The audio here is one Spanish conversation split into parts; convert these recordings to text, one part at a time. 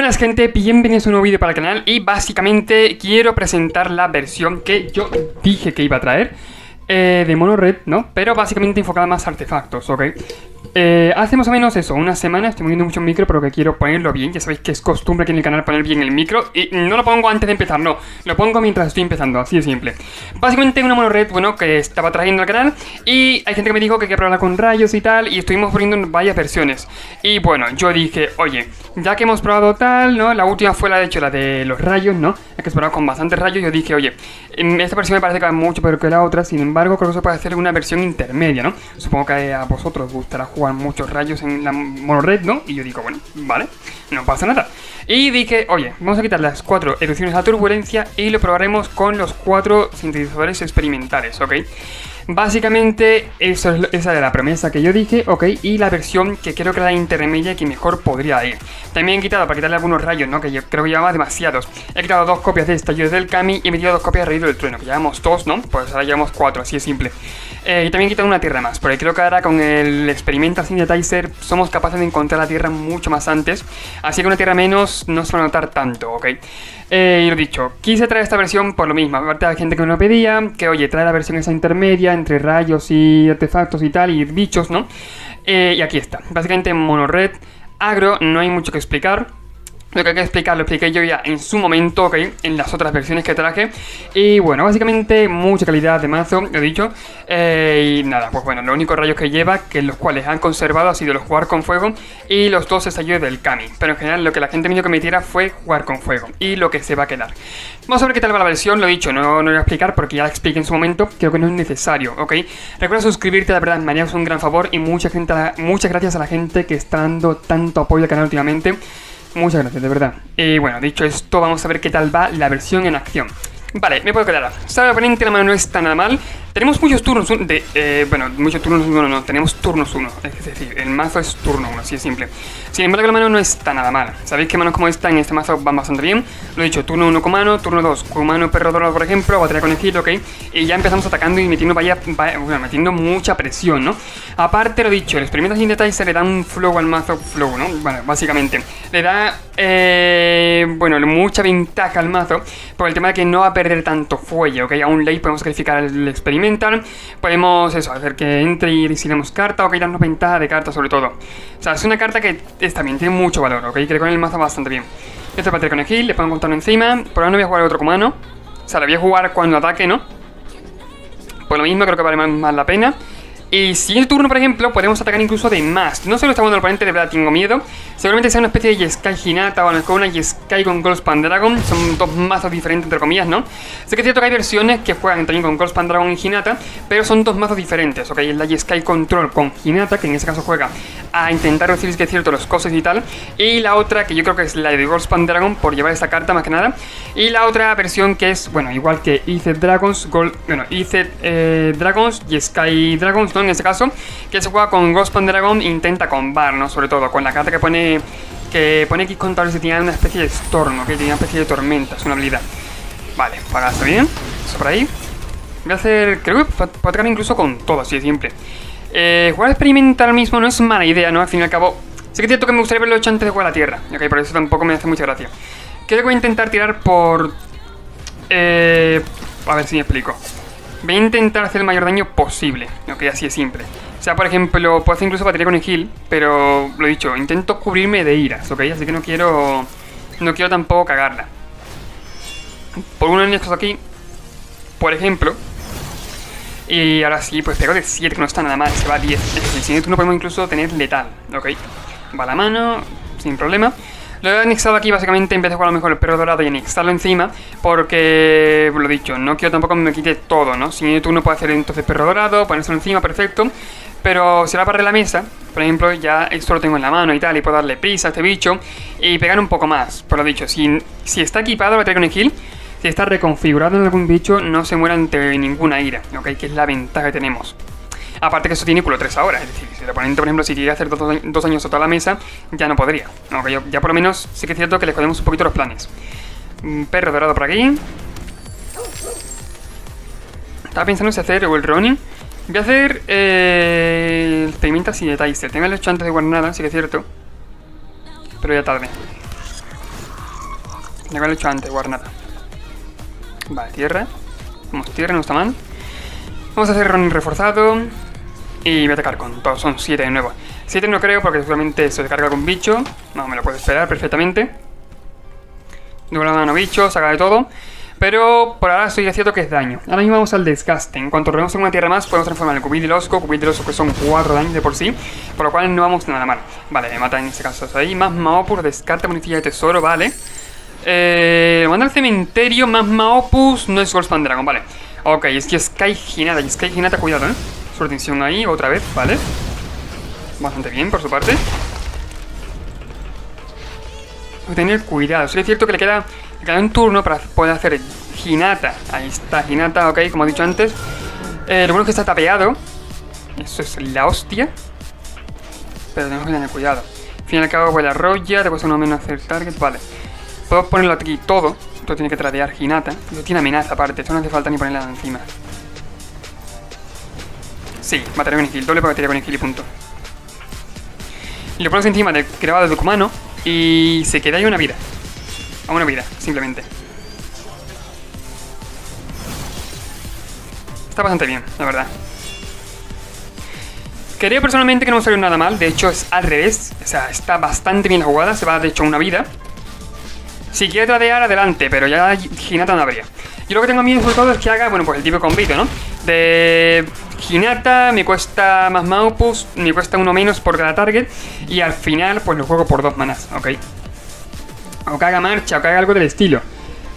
Buenas gente, bienvenidos a un nuevo vídeo para el canal. Y básicamente quiero presentar la versión que yo dije que iba a traer de Mono Red, ¿no? Pero básicamente enfocada más a artefactos, ¿ok? Hace más o menos eso, una semana, estoy moviendo mucho el micro, pero que quiero ponerlo bien. Ya sabéis que es costumbre aquí en el canal poner bien el micro. Y no lo pongo antes de empezar, no, lo pongo mientras estoy empezando, así de simple. Básicamente una Mono Red, bueno, que estaba trayendo al canal. Y hay gente que me dijo que quería probarla con rayos y tal. Y estuvimos poniendo varias versiones. Y bueno, yo dije, oye, ya que hemos probado tal, ¿no? La última fue la de los rayos, ¿no? La que he probado con bastantes rayos. Yo dije, oye, esta versión me parece que va mucho peor que la otra. Sin embargo, creo que se puede hacer una versión intermedia, ¿no? Supongo que a vosotros os gustará jugar muchos rayos en la Mono Red, ¿no? Y yo digo, bueno, vale, no pasa nada. Y dije, oye, vamos a quitar las 4 erupciones a turbulencia y lo probaremos con los 4 sintetizadores experimentales, ¿ok? Básicamente esa era la promesa que yo dije, ok, y la versión que creo que era la intermedia que mejor podría ir. También he quitado, para quitarle algunos rayos, ¿no? Que yo creo que llevaba demasiados. He quitado 2 copias de estallido del Kami y he metido 2 copias de rayo del trueno, que llevamos 2, ¿no? Pues ahora llevamos 4, así de simple. Y también he quitado una tierra más, porque creo que ahora con el Experimental Synthetizer somos capaces de encontrar la tierra mucho más antes. Así que una tierra menos no se va a notar tanto, ¿ok? Y lo dicho, quise traer esta versión por lo mismo. Aparte de la gente que me lo pedía, que oye, trae la versión esa intermedia entre rayos y artefactos y tal, y bichos, ¿no? Y aquí está. Básicamente Mono Red agro, no hay mucho que explicar. Lo que hay que explicar lo expliqué yo ya en su momento, ok, en las otras versiones que traje. Y bueno, básicamente mucha calidad de mazo, lo he dicho. Y nada, pues bueno, los únicos rayos que lleva, que los cuales han conservado, ha sido los jugar con fuego y los 2 estallidos del Kami. Pero en general lo que la gente me dijo que metiera fue jugar con fuego y lo que se va a quedar. Vamos a ver qué tal va la versión, lo he dicho, no lo voy a explicar porque ya la expliqué en su momento. Creo que no es necesario, ok. Recuerda suscribirte, la verdad, me harías un gran favor. Y muchas gracias a la gente que está dando tanto apoyo al canal últimamente. Muchas gracias, de verdad. Y bueno, dicho esto, vamos a ver qué tal va la versión en acción. Vale, me puedo quedar. Sale oponente, la mano no está nada mal. Tenemos muchos turnos bueno, muchos turnos 1, no, tenemos turnos 1. Es decir, el mazo es turno 1, así de simple. Sin embargo, la mano no está nada mal. Sabéis que manos como esta en este mazo van bastante bien. Lo he dicho, turno 1 con mano, turno 2 con mano perro dorado, por ejemplo, batería conejito, ok. Y ya empezamos atacando y metiendo, metiendo mucha presión, ¿no? Aparte, lo dicho, el Experimental Synthetizer le da un flow al mazo, flow, ¿no? Bueno, básicamente, le da, bueno, mucha ventaja al mazo por el tema de que no va a perder tanto fuelle, ok. A un late podemos sacrificar el Experimental. Podemos eso, hacer que entre y diseñamos carta o que darnos ventaja de carta sobre todo. O sea, es una carta que también tiene mucho valor, ok, que con el mazo bastante bien. Este es con el heal, le pongo un contorno encima. Por ahora no voy a jugar el otro comano. O sea, lo voy a jugar cuando ataque, ¿no? Por lo mismo creo que vale más la pena. Y si el turno, por ejemplo, podemos atacar incluso de más. No solo está jugando el oponente, de verdad tengo miedo. Seguramente sea una especie de Jeskai Hinata o con una Jeskai con Goldspan Dragon. Son 2 mazos diferentes, entre comillas, ¿no? Sé que es cierto que hay versiones que juegan también con Goldspan Dragon y Hinata, pero son 2 mazos diferentes, ¿ok? Es la Jeskai Control con Hinata, que en ese caso juega a intentar recibir, que es cierto, los costes y tal. Y la otra, que yo creo que es la de Goldspan Dragon, por llevar esta carta más que nada. Y la otra versión que es, bueno, igual que Iced Dragons, Dragons, Jeskai Dragons, ¿no? En este caso, que se juega con Goldspan Dragon, intenta combar, ¿no? Sobre todo con la carta que pone X contadores, que tiene una especie de estorno, que tiene una especie de tormenta, es una habilidad. Vale, para esto bien, eso por ahí. Voy a hacer, creo que puedo atacar incluso con todo, así de simple. Jugar experimental mismo no es mala idea, ¿no? Al fin y al cabo, sí que es cierto que me gustaría verlo hecho antes de jugar a la tierra, ok, por eso tampoco me hace mucha gracia. Creo que voy a intentar tirar por... a ver si me explico. Voy a intentar hacer el mayor daño posible, ok, así de simple. O sea, por ejemplo, puedo hacer incluso batería con el heal, pero lo dicho, intento cubrirme de iras, ok, así que no quiero tampoco cagarla. Por una de las cosas aquí, por ejemplo, y ahora sí, pues pego de 7, que no está nada mal, se va a 10. Es decir, si no podemos incluso tener letal, ok. Va la mano, sin problema. Lo he anexado aquí básicamente en vez de jugar a lo mejor el perro dorado y anexarlo encima, porque, lo dicho, no quiero tampoco que me quite todo, ¿no? Si en el turno puedo hacer entonces perro dorado, ponérselo encima, perfecto. Pero si va para la mesa, por ejemplo, ya esto lo tengo en la mano y tal, y puedo darle prisa a este bicho y pegar un poco más. Por lo dicho, si está equipado, va a tener con el heal. Si está reconfigurado en algún bicho, no se muera ante ninguna ira, ¿ok? Que es la ventaja que tenemos. Aparte que eso tiene culo 3 ahora, es decir, si el oponente, por ejemplo, si quiere hacer 2 años a toda la mesa, ya no podría. ¿Ok? Ya por lo menos sí que es cierto que le jodemos un poquito los planes. Perro dorado por aquí. Estaba pensando en hacer el Ronin. Voy a hacer el Experimental Synthetizer. Tengo el hecho antes de guardar nada, sí que es cierto. Pero ya tarde. Ya lo he hecho antes, guardar nada. Vale, tierra. Vamos, tierra, no está mal. Vamos a hacer running reforzado. Y voy a atacar con todos, son 7 de nuevo. 7 no creo porque seguramente se descarga con bicho. No, me lo puedo esperar perfectamente. Doble la mano bicho, saca de todo. Pero por ahora estoy haciendo que es daño. Ahora mismo vamos al desgaste. En cuanto robemos una tierra más, podemos transformar el cubil del osco que son 4 daños de por sí. Por lo cual no vamos nada mal. Vale, me mata en este caso ahí. Más Maopus, descarta monifilla de tesoro, vale. Manda al cementerio, más Maopus, no es Goldspan Dragon, vale. Ok, es que Sky Hinata, y Sky Hinata, cuidado, su atención ahí, otra vez, vale. Bastante bien por su parte. Hay que tener cuidado, sí es cierto que le queda un turno para poder hacer Hinata. Ahí está, Hinata, ok, como he dicho antes. Lo bueno es que está tapeado. Eso es la hostia. Pero tenemos que tener cuidado. Al fin y al cabo, vuela roya, te cuesta uno menos hacer target, vale. Puedo ponerlo aquí todo. Esto tiene que tradear Hinata. Esto tiene amenaza aparte, esto no hace falta ni ponerla encima. Sí, batería con skill, doble batería con skill y punto. Y lo pones encima del grabado de Kumano y se queda ahí una vida. A una vida, simplemente. Está bastante bien, la verdad. Creo personalmente que no me salió nada mal, de hecho es al revés. O sea, está bastante bien la jugada, se va de hecho a una vida. Si quiere tradear, adelante, pero ya Hinata no habría. Yo lo que tengo a mí sobre todo es que haga, bueno, pues el tipo combito, ¿no? De Hinata me cuesta más Maopus, me cuesta uno menos por cada target. Y al final, pues lo juego por 2 manas, ¿ok? O que haga marcha, o que haga algo del estilo.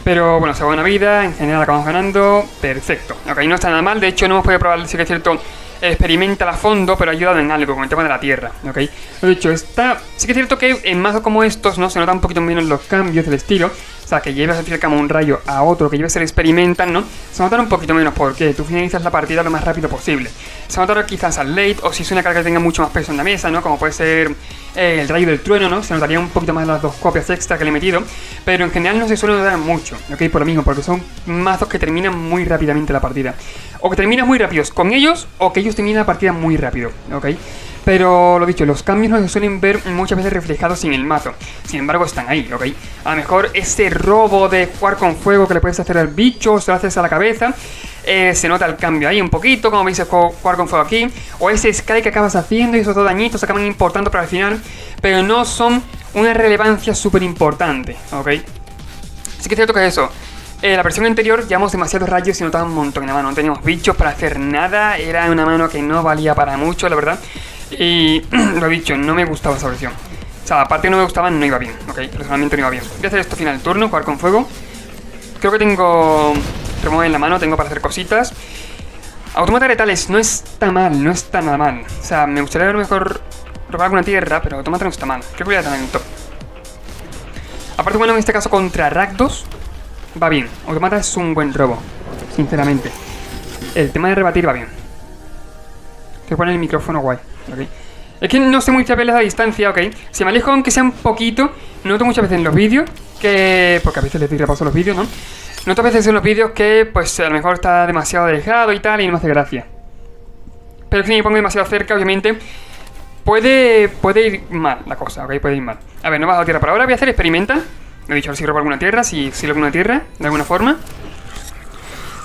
Pero bueno, se va una vida, en general acabamos ganando. Perfecto, ok, no está nada mal. De hecho, no hemos podido probar, sí que es cierto, experimenta a fondo, pero ha ayudado en algo, con el tema de la tierra, ok. Lo dicho, está... sí que es cierto que en mazos como estos, ¿no? Se notan un poquito menos los cambios del estilo. O sea, que lleves al fin y al cabo un rayo a otro, que lleves el experimental, ¿no? Se notan un poquito menos porque tú finalizas la partida lo más rápido posible. Se notará quizás al late, o si es una carga que tenga mucho más peso en la mesa, ¿no? Como puede ser el rayo del trueno, ¿no? Se notaría un poquito más las 2 copias extra que le he metido. Pero en general no se suele notar mucho, ¿ok? Por lo mismo, porque son mazos que terminan muy rápidamente la partida. O que terminas muy rápidos con ellos, o que ellos terminan la partida muy rápido, ¿ok? Pero lo dicho, los cambios no se suelen ver muchas veces reflejados en el mazo. Sin embargo, están ahí, ¿ok? A lo mejor ese robo de jugar con fuego que le puedes hacer al bicho, se lo haces a la cabeza, se nota el cambio ahí un poquito, como veis, jugar con fuego aquí. O ese Sky que acabas haciendo y esos 2 dañitos acaban importando para el final, pero no son una relevancia súper importante, ¿ok? Sí que es cierto que eso. La versión anterior llevamos demasiados rayos y notaba un montón en la mano. No teníamos bichos para hacer nada. Era una mano que no valía para mucho, la verdad. Y lo he dicho, no me gustaba esa versión. O sea, aparte que no me gustaba, no iba bien, ¿ok? Personalmente no iba bien. Voy a hacer esto final del turno, jugar con fuego. Creo que tengo remover en la mano, tengo para hacer cositas. Automata retales no está mal, no está nada mal. O sea, me gustaría a lo mejor robar alguna tierra, pero automata no está mal. Creo que voy a tener en top. Aparte, bueno, en este caso contra Rakdos va bien. Automata es un buen robo, sinceramente. El tema de rebatir va bien. Tengo que poner el micrófono guay, ¿ok? Es que no sé muchas veces a distancia, ¿ok? Si me alejo aunque sea un poquito, noto muchas veces en los vídeos que... porque a veces les doy repaso a los vídeos, ¿no? Noto a veces en los vídeos que, pues, a lo mejor está demasiado alejado y tal, y no me hace gracia. Pero si me pongo demasiado cerca, obviamente, puede ir mal la cosa, ¿ok? Puede ir mal. A ver, no he bajado tierra por ahora, voy a hacer experimenta. He dicho, a ver si robo alguna tierra, si logro alguna tierra, de alguna forma.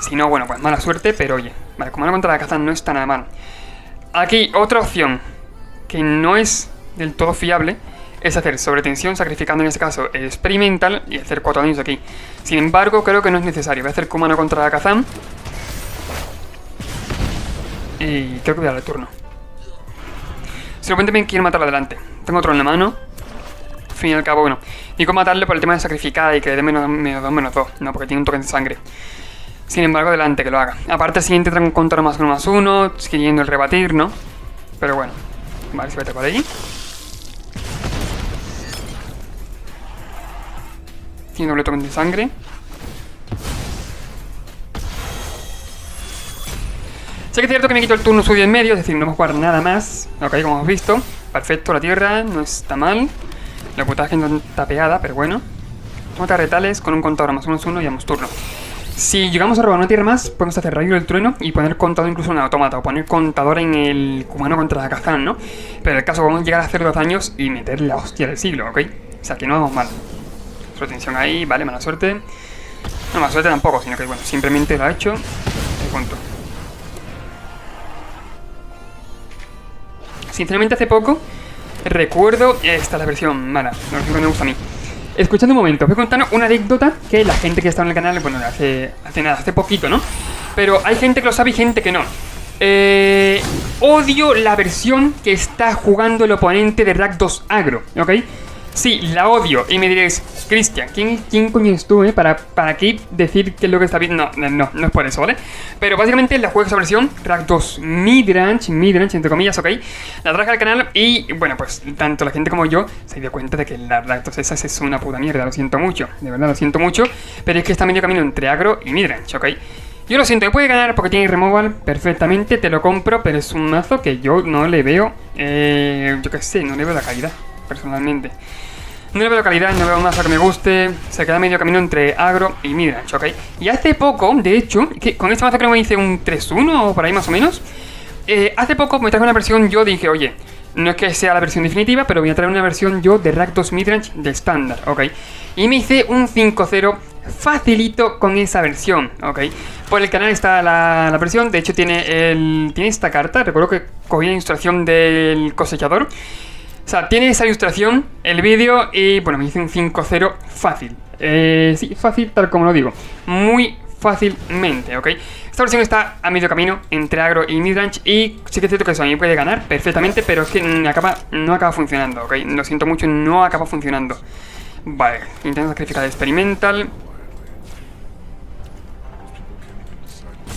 Si no, bueno, pues mala suerte, pero oye. Vale, como no contra la caza no está nada mal. Aquí, otra opción que no es del todo fiable es hacer sobretensión, sacrificando en este caso el experimental y hacer 4 daños aquí. Sin embargo, creo que no es necesario. Voy a hacer Kumano contra la Kazan. Y creo que voy a darle turno. Simplemente me quiero matarlo adelante. Tengo otro en la mano. Al fin y al cabo, bueno. Y con matarle por el tema de sacrificada y que le dé -2/-2, no, porque tiene un toque de sangre. Sin embargo, adelante, que lo haga. Aparte, el siguiente trae un counter +1/+1, queriendo el rebatir, ¿no? Pero bueno. Vale, se vete por ahí. Tiene doble toque de sangre. Sé que es cierto que me quito el turno suyo en medio, es decir, no vamos a jugar nada más. Ok, como hemos visto. Perfecto, la tierra no está mal. La puntaje no está pegada, pero bueno. Tomate retales con un contador +1/+1 y damos turno. Si llegamos a robar una tierra más, podemos hacer rayo del trueno y poner contador incluso en el automata, o poner contador en el Kumano contra la Kazan, ¿no? Pero en el caso podemos llegar a hacer 2 daños y meter la hostia del siglo, ¿ok? O sea, que no vamos mal. Sobretensión ahí, vale, mala suerte. No, mala suerte tampoco, sino que, bueno, simplemente lo ha hecho. Y punto. Sinceramente, hace poco recuerdo... Esta es la versión mala, la versión que me gusta a mí. Escuchando un momento, os voy contando una anécdota que la gente que está en el canal, bueno, hace poquito, ¿no? Pero hay gente que lo sabe y gente que no. Odio la versión que está jugando el oponente de Rakdos Agro, ¿ok? Sí, la odio. Y me diréis, Cristian, ¿quién coño es tú, para aquí decir qué es lo que está bien? No es por eso, ¿vale? Pero básicamente la juego esa versión, Rakdos Midrange, entre comillas, ¿ok? La traje al canal y, bueno, pues tanto la gente como yo se dio cuenta de que la Rakdos esas es una puta mierda, lo siento mucho, de verdad lo siento mucho, pero es que está medio camino entre agro y midrange, ¿ok? Yo lo siento, me puede ganar porque tiene removal perfectamente, te lo compro, pero es un mazo que yo no le veo, yo qué sé, no le veo la calidad, personalmente. No le veo calidad, no veo un mazo que me guste. Se queda medio camino entre agro y midrange, ¿ok? Y hace poco, de hecho, que con este mazo creo que me hice un 3-1 o por ahí más o menos. Hace poco me traje una versión, yo dije, oye, no es que sea la versión definitiva, pero voy a traer una versión yo de Rakdos Midrange de estándar, ¿ok? Y me hice un 5-0 facilito con esa versión, ¿ok? Por el canal está la versión, de hecho tiene esta carta, recuerdo que cogí la ilustración del cosechador. O sea, tiene esa ilustración, el vídeo y, bueno, me hice un 5-0 fácil. Sí, fácil tal como lo digo. Muy fácilmente, ¿ok? Esta versión está a medio camino entre agro y midrange y sí que es cierto que eso a mí puede ganar perfectamente, pero es que no acaba funcionando, ¿ok? Lo siento mucho, no acaba funcionando. Vale, intento sacrificar el experimental.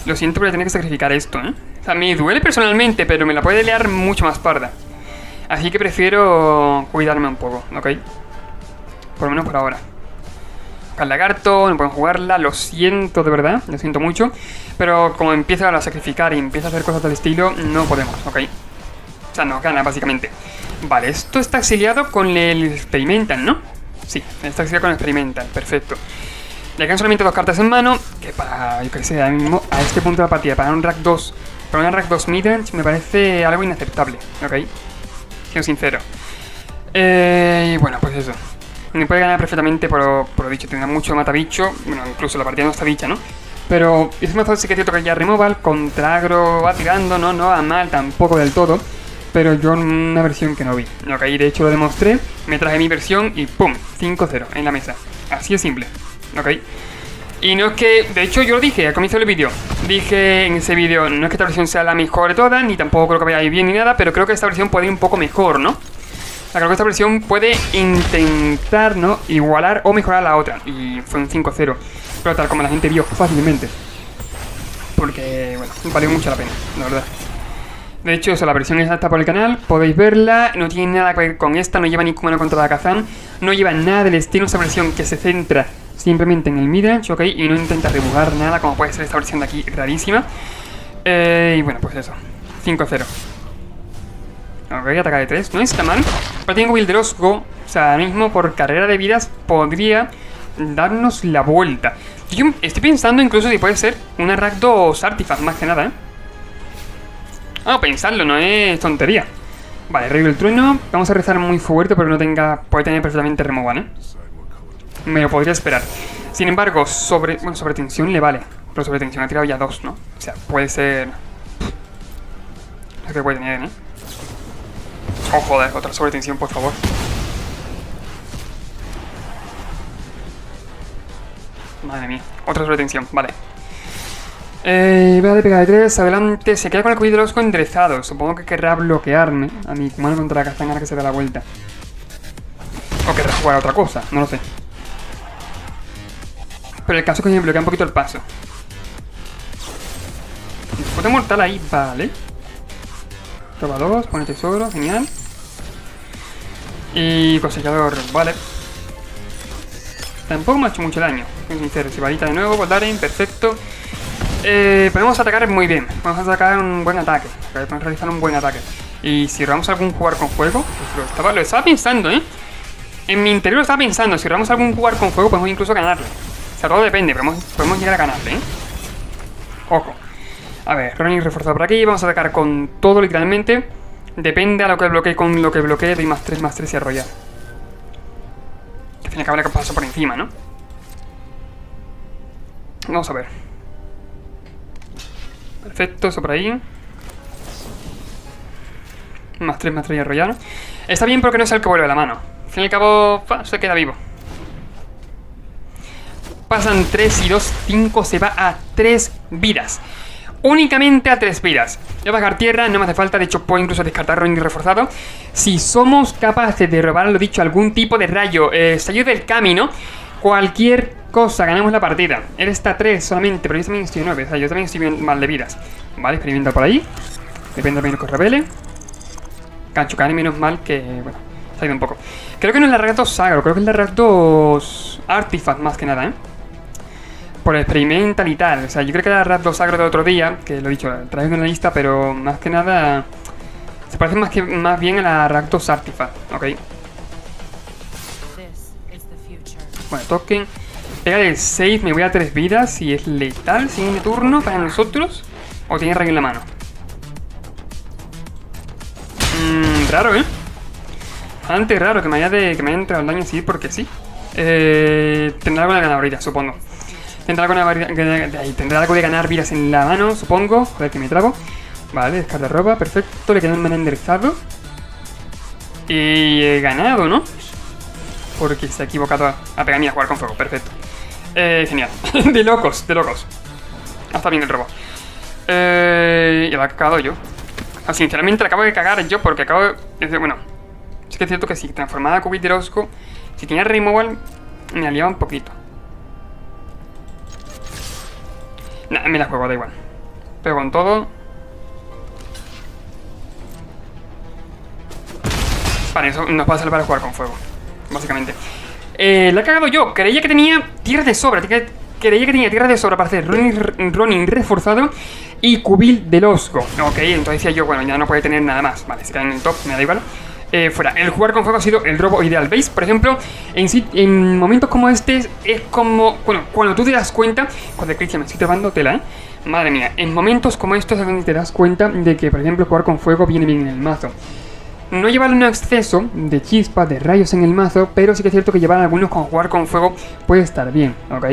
Lo siento, pero voy a tener que sacrificar esto, ¿eh? O sea, me duele personalmente, pero me la puede liar mucho más parda. Así que prefiero cuidarme un poco, ¿ok? Por lo menos por ahora. Al lagarto, no pueden jugarla, lo siento de verdad, lo siento mucho. Pero como empieza a sacrificar y empieza a hacer cosas del estilo, no podemos, ¿ok? O sea, no gana básicamente. Vale, esto está exiliado con el experimental, ¿no? Sí, está exiliado con el experimental, perfecto. Le quedan solamente 2 cartas en mano, que para, yo que sé, ahora mismo, a este punto de la partida, para un Rakdos Midrange me parece algo inaceptable, ¿ok? Sincero. Y bueno, pues eso. Me puede ganar perfectamente por lo dicho. Tendrá mucho matabicho. Bueno, incluso la partida no está dicha, ¿no? Pero es mazo sí que es cierto que ya removal. Contra agro va tirando, no va mal tampoco del todo. Pero yo una versión que no vi. Ok, de hecho lo demostré. Me traje mi versión y ¡pum! 5-0 en la mesa. Así de simple. Ok. Y no es que, de hecho yo lo dije al comienzo del vídeo. Dije en ese vídeo, no es que esta versión sea la mejor de todas, ni tampoco creo que vaya bien ni nada, pero creo que esta versión puede ir un poco mejor, ¿no? O sea, creo que esta versión puede intentar, ¿no? Igualar o mejorar a la otra. Y fue un 5-0. Pero tal como la gente vio fácilmente. Porque, bueno, valió mucho la pena, la verdad. De hecho, eso, la versión está por el canal, podéis verla, no tiene nada que ver con esta, no lleva ni Kumano contra la Kazan, no lleva nada del estilo, esta versión que se centra simplemente en el midrange, ¿ok? Y no intenta dibujar nada, como puede ser esta versión de aquí, rarísima. Y bueno, pues eso, 5-0. Ok, ataca de 3, no está mal. Pero tengo Wilderosgo, o sea, ahora mismo por carrera de vidas podría darnos la vuelta. Yo estoy pensando incluso si puede ser una Rakdos Artifact, más que nada, ¿eh? Ah, pensarlo, no es tontería. Vale, Rey del Trueno. Vamos a rezar muy fuerte porque no tenga... Puede tener perfectamente removal, ¿eh? Me lo podría esperar. Sin embargo, sobre tensión le vale. Pero sobre tensión ha tirado ya 2, ¿no? O sea, puede ser... Es que puede tener, ¿eh? Oh, joder, otra sobre tensión, por favor. Madre mía, otra sobre tensión, vale. Vale, pega de 3, adelante. Se queda con el cuello de los enderezado. Supongo que querrá bloquearme a mi Kumano contra la Kazan ahora que se da la vuelta. O querrá jugar a otra cosa, no lo sé. Pero el caso es que me bloquea un poquito el paso. Disputa mortal ahí, vale. Roba 2, pone tesoro, genial. Y cosechador, vale. Tampoco me ha hecho mucho daño, soy sincero. Si varita de nuevo, Voldaren, perfecto. Podemos atacar muy bien. Vamos a sacar un buen ataque. Podemos realizar un buen ataque. Y si robamos algún jugar con fuego, pues lo estaba pensando, ¿eh? En mi interior lo estaba pensando. Si robamos algún jugar con fuego, podemos incluso ganarle. O sea, todo depende. Podemos llegar a ganarle, ¿eh? Ojo. A ver, running reforzado por aquí. Vamos a atacar con todo, literalmente. Depende a lo que bloquee. Con lo que bloquee, doy +3/+3 y arrollar. fin y al cabo le paso por encima, ¿no? Vamos a ver. Perfecto, eso por ahí. Más 3 y arrollar. Está bien porque no es el que vuelve la mano. Al fin y al cabo, se queda vivo. Pasan 3 y 2, 5, se va a 3 vidas. Únicamente a 3 vidas. Voy a bajar tierra, no me hace falta, de hecho puedo incluso descartar Ronin reforzado. Si somos capaces de robar, lo dicho, algún tipo de rayo, sello del camino, cualquier cosa, ganamos la partida. Él está a 3 solamente, pero yo también estoy a 9, o sea, yo también estoy bien mal de vidas. Vale, experimenta por ahí. Depende del que revele. Kanchukani, menos mal que, bueno, se ha ido un poco. Creo que no es la Rakdos Sagro, creo que es la Rakdos Artifact más que nada, por el experimental y tal. O sea, yo creo que era la Rakdos Sagro del otro día, que lo he dicho, traigo en la lista, pero más que nada se parece más bien a la Rakdos Artifact, ok. Bueno, token. Pega el save, me voy a 3 vidas. Si es letal, siguiente turno para nosotros. O tiene rayo en la mano. Raro, Bastante raro que me haya entrado el daño así porque sí. Tendrá alguna ganabilidad, supongo. Tendrá algo de ganar vidas en la mano, supongo. Joder, que me trago. Vale, descarta ropa, perfecto. Le queda un mana enderezado. Y he ganado, ¿no? Porque se ha equivocado a pegarme a jugar con fuego, perfecto. Genial. de locos. Está bien el robo. Y lo he cagado yo. Sinceramente lo acabo de cagar yo porque acabo de... Bueno, sí que es cierto que si transformaba a Cubit de Rosco, si tenía removal, me aliaba un poquito. Nah, me la juego, da igual. Pero con todo... Vale, eso nos va a salvar a jugar con fuego, básicamente. La he cagado yo. Creía que tenía tierra de sobra. Creía que tenía tierra de sobra para hacer Ronin reforzado y Cubil del Osco. Ok, entonces decía yo, bueno, ya no puede tener nada más. Vale, se queda en el top, me da igual. Fuera, el jugar con fuego ha sido el robo ideal. ¿Veis? Por ejemplo, en momentos como este es como... Bueno, cuando tú te das cuenta... Joder, Cristian, me estoy trabando tela, Madre mía, en momentos como estos es donde te das cuenta de que, por ejemplo, jugar con fuego viene bien en el mazo. No llevar un exceso de chispas, de rayos en el mazo, pero sí que es cierto que llevar algunos con jugar con fuego puede estar bien, ¿ok?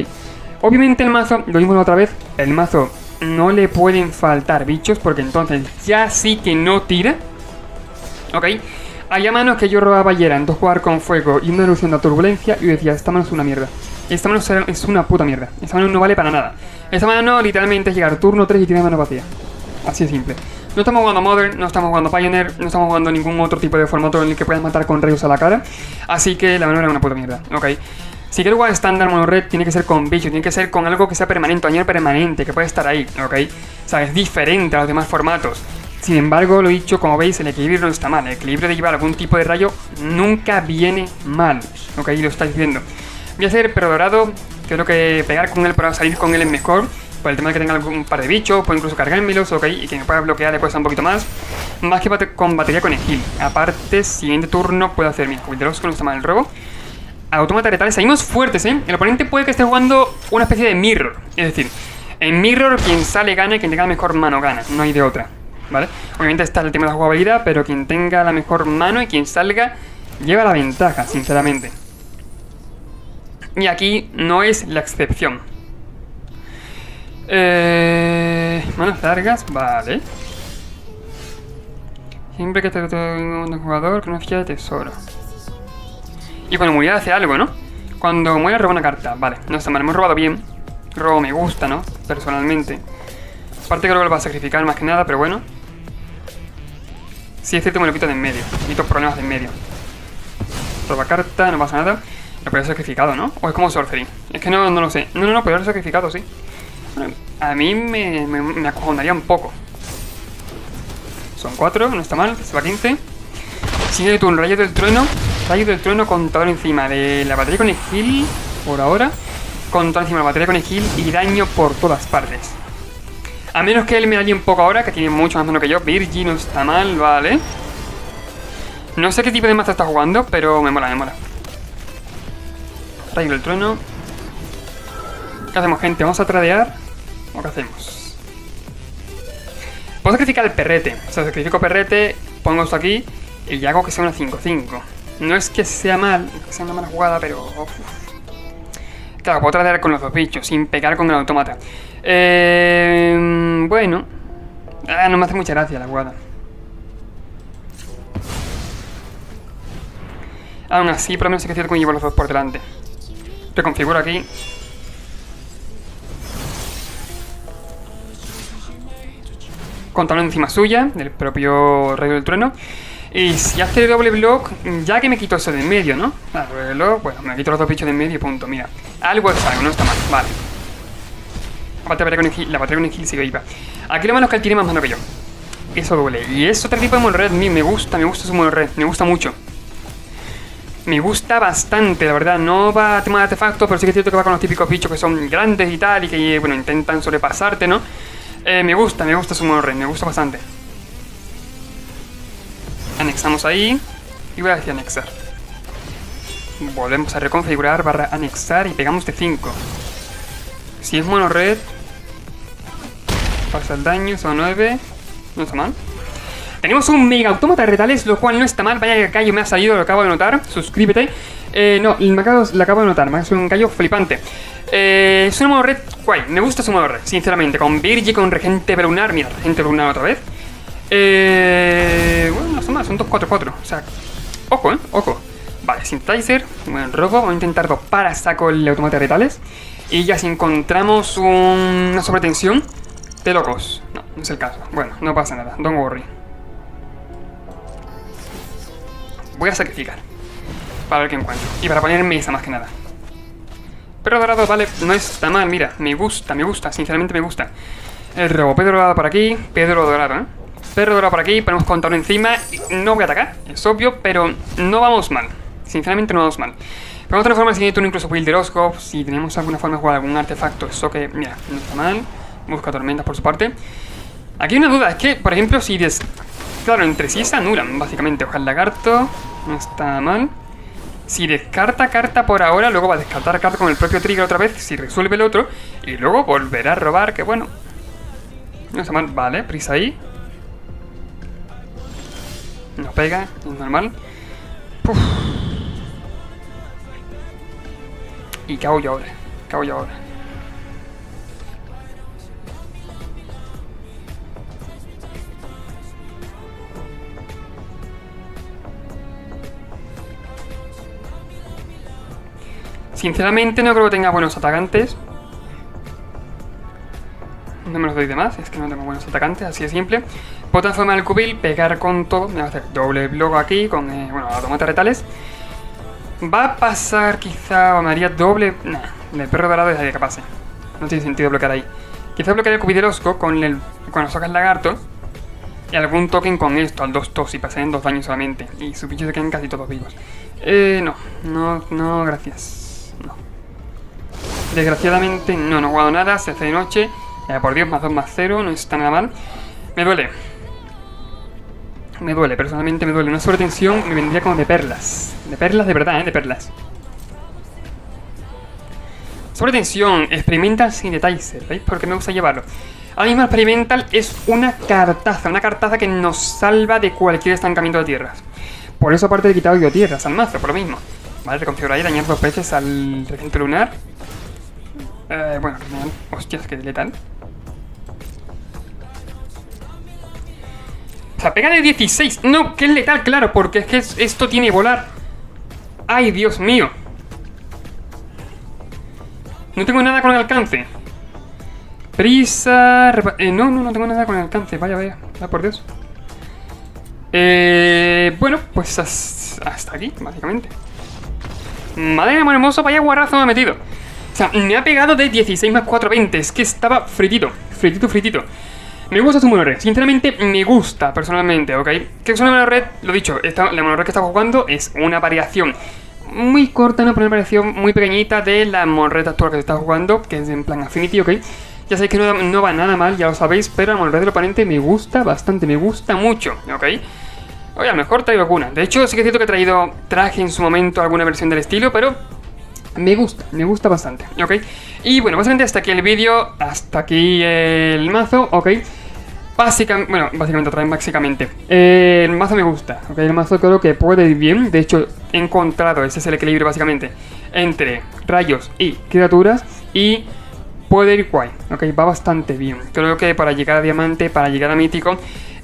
Obviamente el mazo, lo mismo otra vez, el mazo no le pueden faltar bichos porque entonces ya sí que no tira, ¿ok? Había manos que yo robaba y eran 2 jugar con fuego y una ilusión de turbulencia y yo decía, esta mano es una mierda. Esta mano es una puta mierda. Esta mano no vale para nada. Esta mano literalmente es llegar turno 3 y tiene mano vacía. Así de simple. No estamos jugando Modern, no estamos jugando Pioneer, no estamos jugando ningún otro tipo de formato en el que puedas matar con rayos a la cara. Así que la mano era una puta mierda, ¿ok? Si quieres jugar estándar mono red, tiene que ser con bichos, tiene que ser con algo que sea permanente, daño permanente, que puede estar ahí, ¿ok? O sea, es diferente a los demás formatos. Sin embargo, lo dicho, como veis, el equilibrio no está mal. El equilibrio de llevar algún tipo de rayo nunca viene mal, ¿ok? Lo estáis viendo. Voy a hacer perro dorado, creo que pegar con él para salir con él es mejor. Por el tema de que tenga algún par de bichos, puedo incluso cargármelos, ok, y que me pueda bloquear le cuesta un poquito más. Más que con batería con Egil. Aparte, siguiente turno puedo hacer mi cuidados con no está mal el robo. Automata retales, salimos fuertes, El oponente puede que esté jugando una especie de mirror. Es decir, en mirror quien sale gana y quien tenga la mejor mano gana, no hay de otra, ¿vale? Obviamente está el tema de la jugabilidad, pero quien tenga la mejor mano y quien salga lleva la ventaja, sinceramente. Y aquí no es la excepción. Manos largas, vale. Siempre que te un jugador con una ficha de tesoro. Y cuando muere hace algo, ¿no? Cuando muere roba una carta, vale, no está mal, hemos robado bien. Robo me gusta, ¿no? Personalmente. Aparte creo que lo va a sacrificar más que nada, pero bueno. Sí, es cierto, me lo quito de en medio. Quito problemas de en medio. Roba carta, no pasa nada. Lo puede haber sacrificado, ¿no? O es como Sorcery. Es que no lo sé. No, puede haber sacrificado, sí. Bueno, a mí me acojonaría un poco. Son 4, no está mal, se va a 15. Sigue tu rayo del trueno. Rayo del trueno, contador encima de la batería con Egil. Por ahora. Contador encima de la batería con Egil y daño por todas partes. A menos que él me dañe un poco ahora, que tiene mucho más mano que yo. Virgi no está mal, vale. No sé qué tipo de mazo está jugando, pero me mola, me mola. Rayo del trueno. ¿Qué hacemos, gente? ¿Vamos a tradear? ¿O qué hacemos? Puedo sacrificar el perrete. O sea, sacrifico perrete, pongo esto aquí y ya hago que sea una 5-5. No es que sea mal, que sea una mala jugada, pero... Claro, puedo tratar con los dos bichos, sin pegar con el autómata. Bueno. No me hace mucha gracia la jugada. Aún así, por lo menos sí que es cierto que llevo los dos por delante. Reconfiguro aquí. Contando encima suya, del propio Rayo del Trueno. Y si hace doble block, ya que me quito eso de en medio, ¿no? Doble block, bueno, me quito los dos bichos de en medio y punto, mira. Algo es algo, no está mal, vale. Aparte la batería con el heal sigue viva. Aquí lo malo es que él tiene más mano que yo. Eso duele. Y es otro tipo de mono red, me gusta su mono red, me gusta mucho. Me gusta bastante, la verdad. No va a tema de artefactos, pero sí que es cierto que va con los típicos bichos que son grandes y tal, y que, bueno, intentan sobrepasarte, ¿no? Me gusta su mono red, me gusta bastante. Anexamos ahí. Y voy a decir anexar. Volvemos a reconfigurar barra anexar y pegamos de 5. Si es mono red, pasa el daño, son 9. No está mal. Tenemos un mega autómata de retales, lo cual no está mal. Vaya que callo me ha salido, lo acabo de notar. Suscríbete. No, lo acabo de notar. Me ha sido un callo flipante. Es una mono red guay. Me gusta su mono red, sinceramente. Con Virgi, con Regente Lunar. Mira, Regente Lunar otra vez. Bueno, no son más, son 2-4-4. O sea, ojo, ojo. Vale, Synthesizer, buen robo. Vamos a intentar dopar a saco el automata de retales. Y ya si encontramos una sobretensión de locos. No, no es el caso. Bueno, no pasa nada, don't worry. Voy a sacrificar para ver qué encuentro. Y para poner mesa más que nada. Perro dorado, vale, no está mal, mira. Me gusta, sinceramente me gusta. El robo, Pedro dorado por aquí. Pedro dorado, ¿eh? Perro dorado por aquí, ponemos contador encima. No voy a atacar, es obvio, pero no vamos mal. Sinceramente no vamos mal. Pero otra forma, el siguiente turno incluso Build Horoscope. Si tenemos alguna forma de jugar algún artefacto, eso que, mira, no está mal. Busca tormentas por su parte. Aquí hay una duda, es que, por ejemplo, si claro, entre sí se anulan, básicamente. Hoja el lagarto, no está mal. Si descarta carta por ahora, luego va a descartar carta con el propio trigger otra vez, si resuelve el otro. Y luego volverá a robar, que bueno. No está mal, vale, prisa ahí. Nos pega, es normal. Uf. ¿Y qué hago yo ahora? ¿Qué hago yo ahora? Sinceramente no creo que tenga buenos atacantes. No me los doy de más, es que no tengo buenos atacantes, así de simple. Puedo transformar el cubil, pegar con todo. Me va a hacer doble bloque aquí con, bueno, automata retales. Va a pasar quizá, o me haría doble... Nah, el perro dorado dejaría que pase. No tiene sentido bloquear ahí. Quizá bloquearía el cubil de Losco con los sacas lagarto. Y algún token con esto, al 2-2, y pasarían 2 daños solamente. Y sus bichos se quedan casi todos vivos. No, gracias. No. Desgraciadamente no he jugado nada, se hace de noche. Por Dios, +2/+0, no está nada mal. Me duele. Me duele, personalmente me duele. Una sobretensión me vendría como de perlas. De perlas de verdad, de perlas. Sobretensión, Experimental Synthesizer, ¿veis? Porque me gusta llevarlo. Ahora mismo Experimental es una cartaza que nos salva de cualquier estancamiento de tierras. Por eso aparte he quitado yo tierras al mazo, por lo mismo. Vale, reconfigurar y dañar 2 veces al Regente Lunar. Bueno, hostias, que letal. O sea, pega de 16. No, que es letal, claro, porque es que esto tiene volar. ¡Ay, Dios mío! No tengo nada con el alcance. Prisa... no tengo nada con el alcance. Vaya, por Dios. Bueno, pues hasta aquí, básicamente. Madre mía, hermoso, vaya guarrazo me ha metido. O sea, me ha pegado de 16 más 4, 20. Es que estaba fritito. Me gusta su mono red. Sinceramente, me gusta personalmente, ¿ok? Que es una mono red, lo dicho, la mono red que estaba jugando es una variación muy corta, ¿no? Pero una variación muy pequeñita de la mono red actual que se está jugando, que es en plan Affinity, ¿ok? Ya sabéis que no va nada mal, ya lo sabéis, pero la mono red del oponente me gusta bastante, me gusta mucho, ¿ok? Oye, a lo mejor traigo alguna. De hecho, sí que es cierto que traje en su momento alguna versión del estilo, pero... me gusta bastante, ¿ok? Y bueno, básicamente hasta aquí el vídeo, hasta aquí el mazo, ¿ok? básicamente otra vez, básicamente. El mazo me gusta, ¿ok? El mazo creo que puede ir bien. De hecho, he encontrado, ese es el equilibrio básicamente, entre rayos y criaturas. Y puede ir guay, ¿ok? Va bastante bien. Creo que para llegar a diamante, para llegar a mítico,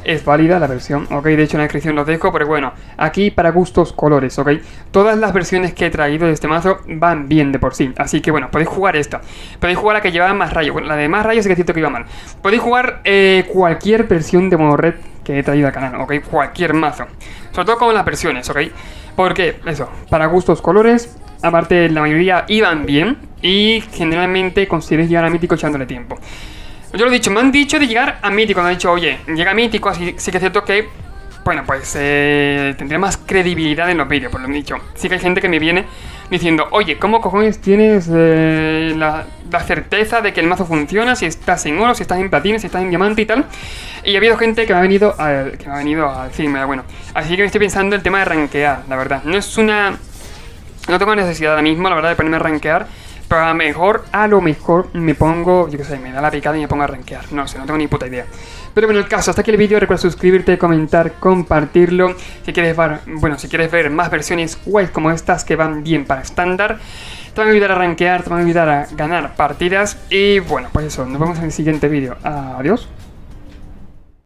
es válida la versión, ¿ok? De hecho en la descripción los dejo, pero bueno, aquí para gustos colores, ¿ok? Todas las versiones que he traído de este mazo van bien de por sí, así que bueno, podéis jugar esta. Podéis jugar la que llevaba más rayos, bueno, la de más rayos sí que es cierto que iba mal. Podéis jugar cualquier versión de mono red que he traído al canal, ¿ok? Cualquier mazo, sobre todo con las versiones, ¿ok? Porque, eso, para gustos colores, aparte la mayoría iban bien y generalmente consigues llegar a mítico echándole tiempo. Yo lo he dicho, me han dicho de llegar a mítico, me han dicho, oye, llega a mítico, así sí que es cierto que, bueno, pues tendré más credibilidad en los vídeos, por lo que he dicho. Sí que hay gente que me viene diciendo, oye, ¿cómo cojones tienes la certeza de que el mazo funciona? Si estás en oro, si estás en platino, si estás en diamante y tal. Y ha habido gente que me ha venido a decirme, bueno, así que me estoy pensando el tema de rankear, la verdad. No tengo necesidad ahora mismo, la verdad, de ponerme a rankear. Pero a lo mejor me pongo, yo qué sé, me da la picada y me pongo a rankear. No sé, no tengo ni puta idea. Pero bueno, el caso, hasta aquí el vídeo. Recuerda suscribirte, comentar, compartirlo. Si quieres ver más versiones guays como estas que van bien para estándar, te van a ayudar a rankear, te van a ayudar a ganar partidas. Y bueno, pues eso, nos vemos en el siguiente vídeo. Adiós.